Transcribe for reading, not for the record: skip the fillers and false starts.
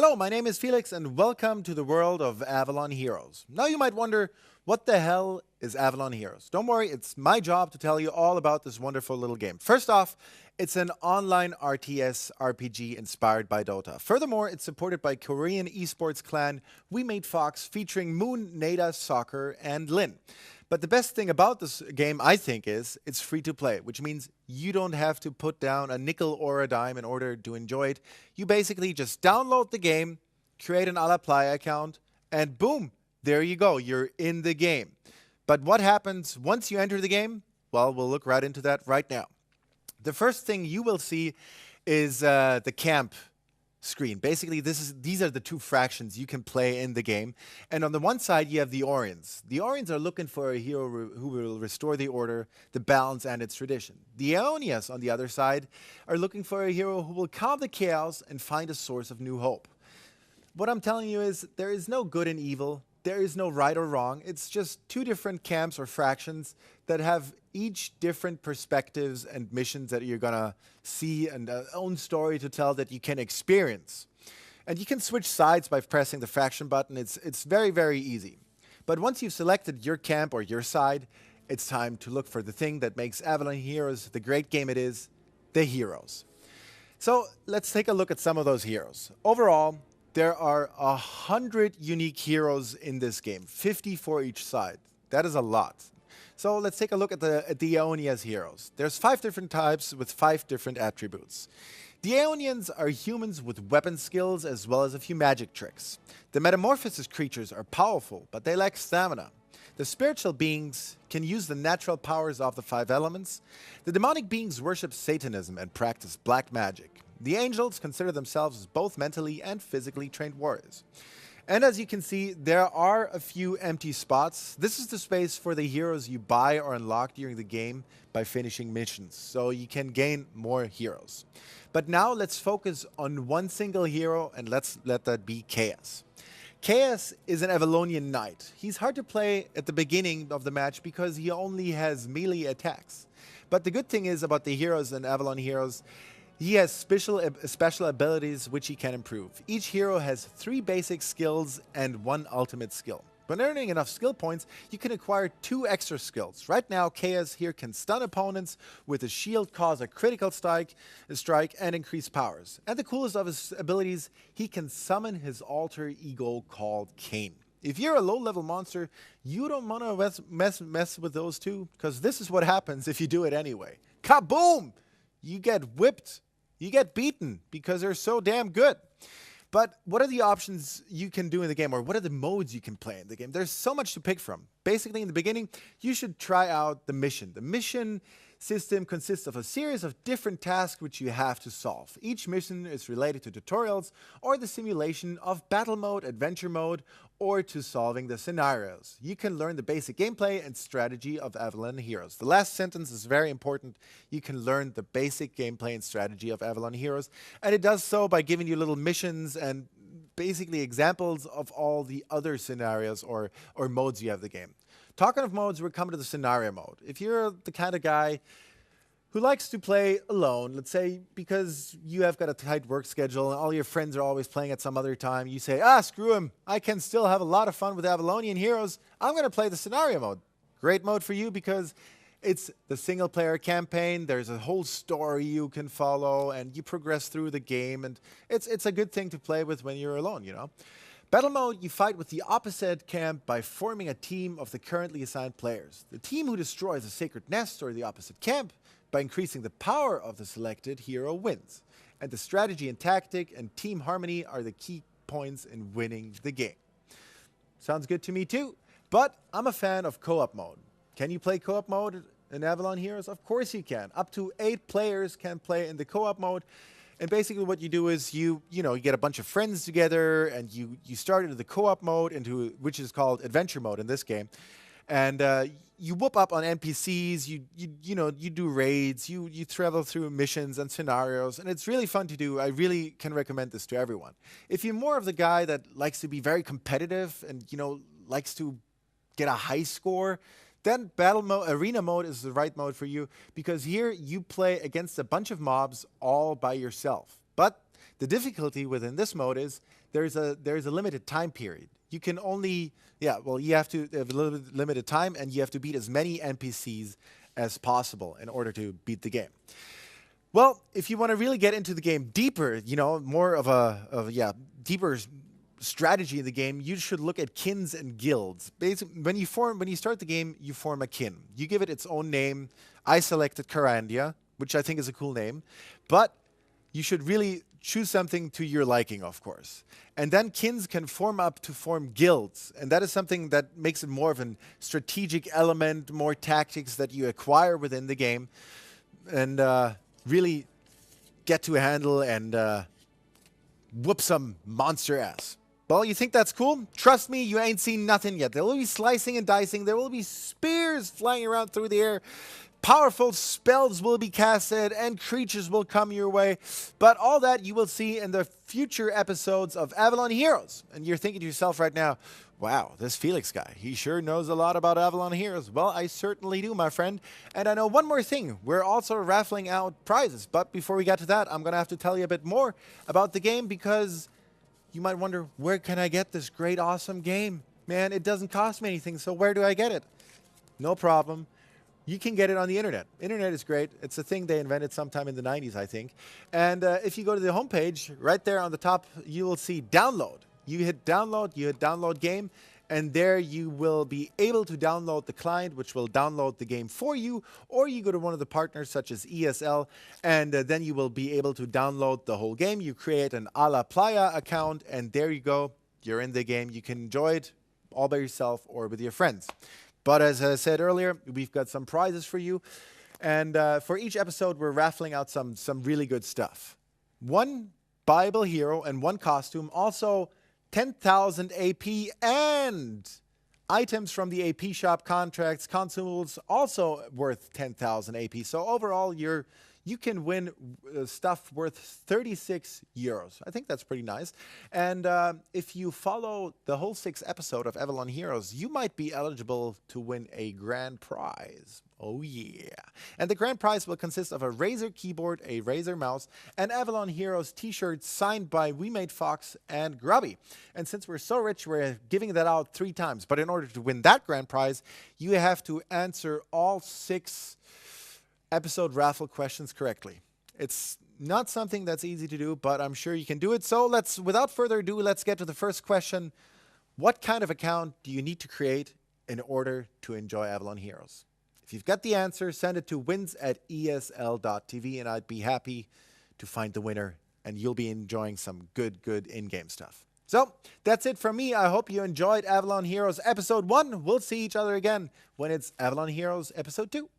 Hello, my name is Felix, and welcome to the world of Avalon Heroes. Now you might wonder, what the hell is Avalon Heroes? Don't worry, it's my job to tell you all about this wonderful little game. First off, it's an online RTS RPG inspired by Dota. Furthermore, it's supported by Korean esports clan We Made Fox, featuring Moon, Nada, Soccer, and Lin. But the best thing about this game, I think, is it's free to play, which means you don't have to put down a nickel or a dime in order to enjoy it. You basically just download the game, create an Apply account, and boom, there you go. You're in the game. But what happens once you enter the game? Well, we'll look right into that right now. The first thing you will see is the camp screen. Basically, these are the two fractions you can play in the game. And on the one side, you have the Orions. The Orions are looking for a hero who will restore the order, the balance, and its tradition. The Aeonias, on the other side, are looking for a hero who will calm the chaos and find a source of new hope. What I'm telling you is there is no good and evil. There is no right or wrong. It's just two different camps or fractions that have each different perspectives and missions that you're going to see, and their own story to tell that you can experience. And you can switch sides by pressing the faction button. It's very, very easy. But once you've selected your camp or your side, it's time to look for the thing that makes Avalon Heroes the great game it is, the heroes. So let's take a look at some of those heroes. Overall, there are 100 unique heroes in this game, 50 for each side. That is a lot. So let's take a look at the Aeonia's heroes. There's 5 different types with 5 different attributes. The Aeonians are humans with weapon skills as well as a few magic tricks. The metamorphosis creatures are powerful, but they lack stamina. The spiritual beings can use the natural powers of the 5 elements. The demonic beings worship Satanism and practice black magic. The angels consider themselves as both mentally and physically trained warriors. And as you can see, there are a few empty spots. This is the space for the heroes you buy or unlock during the game by finishing missions, so you can gain more heroes. But now let's focus on one single hero, and let's let that be Chaos. Chaos is an Avalonian knight. He's hard to play at the beginning of the match because he only has melee attacks. But the good thing is about the heroes and Avalon heroes, he has special abilities which he can improve. Each hero has 3 basic skills and 1 ultimate skill. When earning enough skill points, you can acquire 2 extra skills. Right now, Chaos here can stun opponents with a shield, cause a critical strike, and increase powers. And the coolest of his abilities, he can summon his alter ego called Cain. If you're a low-level monster, you don't want to mess with those two, because this is what happens if you do it anyway. Kaboom! You get whipped, you get beaten, because they're so damn good. But what are the options you can do in the game, or what are the modes you can play in the game? There's so much to pick from. Basically, in the beginning, you should try out the mission. The mission system consists of a series of different tasks which you have to solve. Each mission is related to tutorials or the simulation of battle mode, adventure mode, or to solving the scenarios. You can learn the basic gameplay and strategy of Avalon Heroes. The last sentence is very important. You can learn the basic gameplay and strategy of Avalon Heroes, and it does so by giving you little missions and basically examples of all the other scenarios or modes you have in the game. Talking of modes, we're coming to the scenario mode. If you're the kind of guy who likes to play alone, let's say because you have got a tight work schedule and all your friends are always playing at some other time, you say, screw him, I can still have a lot of fun with Avalonian heroes, I'm going to play the scenario mode. Great mode for you because it's the single player campaign, there's a whole story you can follow, and you progress through the game, and it's a good thing to play with when you're alone, you know. Battle mode, you fight with the opposite camp by forming a team of the currently assigned players. The team who destroys a sacred nest or the opposite camp by increasing the power of the selected hero wins. And the strategy and tactic and team harmony are the key points in winning the game. Sounds good to me too, but I'm a fan of co-op mode. Can you play co-op mode in Avalon Heroes? Of course you can. Up to 8 players can play in the co-op mode. And basically what you do is you get a bunch of friends together and you start into the co-op mode, which is called adventure mode in this game. And you whoop up on NPCs, you do raids, you travel through missions and scenarios, and it's really fun to do. I really can recommend this to everyone. If you're more of the guy that likes to be very competitive and likes to get a high score, then arena mode is the right mode for you, because here you play against a bunch of mobs all by yourself. But the difficulty within this mode is there's a limited time period. You can only, yeah, well, you have to have a little bit limited time, and you have to beat as many NPCs as possible in order to beat the game. Well, if you want to really get into the game deeper, you know, more of a deeper strategy in the game, you should look at kins and guilds. Basically, when you start the game, you form a kin. You give it its own name. I selected Carandia, which I think is a cool name, but you should really choose something to your liking, of course. And then kins can form up to form guilds, and that is something that makes it more of a strategic element, more tactics that you acquire within the game, and really get to handle and whoop some monster ass. Well, you think that's cool? Trust me, you ain't seen nothing yet. There will be slicing and dicing. There will be spears flying around through the air. Powerful spells will be casted and creatures will come your way. But all that you will see in the future episodes of Avalon Heroes. And you're thinking to yourself right now, wow, this Felix guy, he sure knows a lot about Avalon Heroes. Well, I certainly do, my friend. And I know one more thing. We're also raffling out prizes. But before we get to that, I'm going to have to tell you a bit more about the game, because you might wonder, where can I get this great, awesome game? Man, it doesn't cost me anything, so where do I get it? No problem. You can get it on the internet. Internet is great. It's a thing they invented sometime in the 90s, I think. And if you go to the homepage, right there on the top, you will see download. You hit download game, and there you will be able to download the client, which will download the game for you, or you go to one of the partners such as ESL, and then you will be able to download the whole game. You create an A La Playa account, and there you go. You're in the game. You can enjoy it all by yourself or with your friends. But as I said earlier, we've got some prizes for you. And for each episode, we're raffling out some really good stuff. One Bible hero and one costume. Also, 10,000 AP and items from the AP shop, contracts, consumables, also worth 10,000 AP. So overall, you can win stuff worth 36 euros. I think that's pretty nice. And if you follow the whole 6th episode of Avalon Heroes, you might be eligible to win a grand prize. Oh yeah. And the grand prize will consist of a Razer keyboard, a Razer mouse, and Avalon Heroes t-shirt signed by We Made Fox and Grubby. And since we're so rich, we're giving that out 3 times. But in order to win that grand prize, you have to answer all 6 episode raffle questions correctly. It's not something that's easy to do, but I'm sure you can do it. So without further ado, let's get to the first question. What kind of account do you need to create in order to enjoy Avalon Heroes? If you've got the answer, send it to wins@esl.tv, and I'd be happy to find the winner, and you'll be enjoying some good in-game stuff. So that's it from me. I hope you enjoyed Avalon Heroes Episode 1. We'll see each other again when it's Avalon Heroes Episode 2.